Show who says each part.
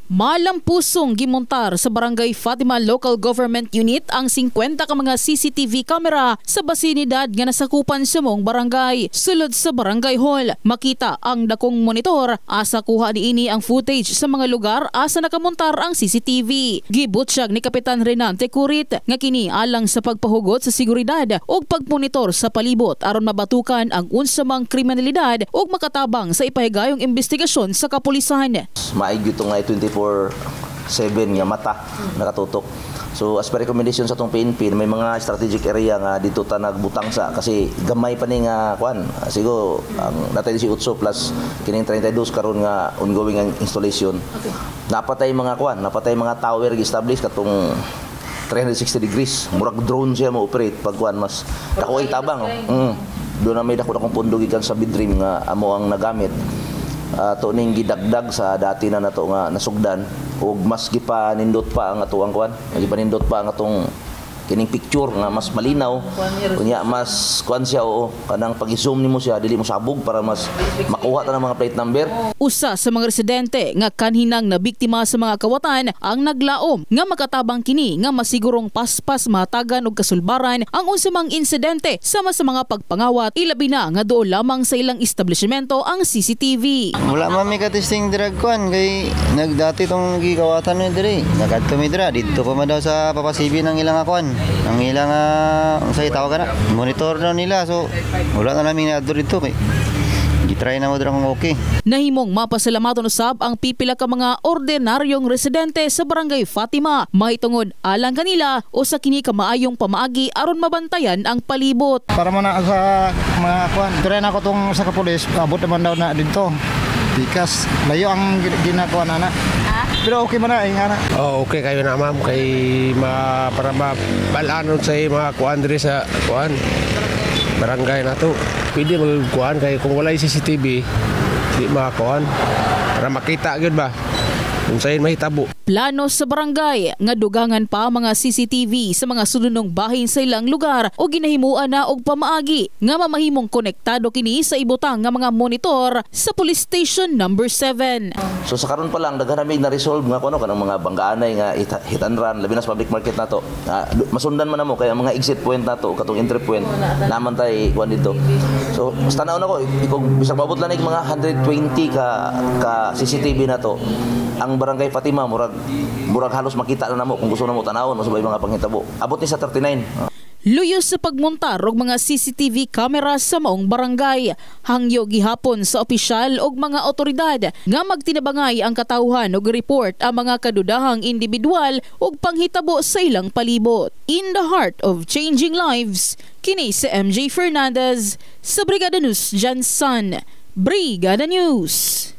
Speaker 1: Malampusong gimontar sa Barangay Fatima Local Government Unit ang 50 ka mga CCTV camera sa basinidad nga nasakupan sa mong barangay. Sulod sa Barangay Hall, makita ang dakong monitor asa kuha niini ang footage sa mga lugar asa nakamontar ang CCTV. Gibutsyag ni Kapitan Renante Curit nga kini alang sa pagpahugot sa seguridad ug pagmonitor sa palibot aron mabatukan ang unsamang kriminalidad ug makatabang sa ipahigayong investigasyon sa kapulisan.
Speaker 2: Maigi ito nga 24/7 nga mata nakatutok. So as per recommendation sa itong PNP, may mga strategic area nga dito ta nagbutang sa kasi gamay pa ni nga kuan. Siguro ang natay 18 plus kining 32 karon nga ongoing ang installation. Okay. Napatay mga kuan, napatay mga tower gi-establish katong 360 degrees. Murag drone siya mo operate pag kuan mas dako ay tabang. Doon na may dako pundo gikan sa Bidrim nga amo ang nagamit. To ning gidagdag sa dati na nato nga nasugdan ug mas gipanindot pa ang atuang kuan gipanindot pa ang atong kining picture nga mas malinaw unya mas kuan siya o kanang pag-zoom nimo siya dili mo sabog para mas makuha ta ng mga plate number.
Speaker 1: Usa sa mga residente nga kanhinang nabiktima sa mga kawatan ang naglaom nga makatabang kini nga masigurong paspas matagan og kasulbaran ang unsamang insidente sama sa mga pagpangawat ilabi na nga doon lamang sa ilang establishmento ang CCTV.
Speaker 3: Wala man mi ka-testing drug kuan kay nagdati tong gikawatan ni diri nagadto mi dira dito pa man daw sa papasibi ng ilang kuan ang ilang say tawag na monitor na nila so wala na namin adto dito kay gitry na mo dira kung okay.
Speaker 1: Nahimong mapasalamaton usab ang pipila ka mga ordinaryong residente sa Barangay Fatima mahitungod alang kanila o sa kini ka maayong pamaagi aron mabantayan ang palibot.
Speaker 4: Para mo na sa mga kuan try na ko tong sa kapulis abot naman daw na dito bikas layo ang ginagawa na. Pero okay man na ingana.
Speaker 5: Oh, okay kayo na ma'am kay para mabalanon sa mga kuan diri sa kuan barangay nato. Pwede magkuan kay kung wala CCTV di makakuan para makita gyud ba kung sayon mahitabo.
Speaker 1: Plano sa barangay nga dugangan pa mga CCTV sa mga sununong bahin sa ilang lugar o ginahimuan na og pamaagi nga mamahimong konektado kini sa ibutang nga mga monitor sa Police Station number 7.
Speaker 2: So sa karon pa lang daghan namig na resolve nga kuno kanang mga banggaanay nga hit and run labi na sa public market nato. Masundan man namo kay ang mga exit point nato katong entry point naman tay kuan dito. So tanaw na ko kung bisag maabot lang mga 120 ka CCTV nato. Ang Barangay Fatima murag halos makita na namo kung gusto namo tanawon usabay mga panghitabo. Abot ni sa 39.
Speaker 1: Luyos sa pagmontar og mga CCTV camera sa maong barangay. Hangyo gihapon sa opisyal og mga otoridad nga magtinabangay ang katawhan og report ang mga kadudahang individual og panghitabo sa ilang palibot. In the heart of changing lives, kini si MJ Fernandez sa Brigada News Jansan. Brigada News.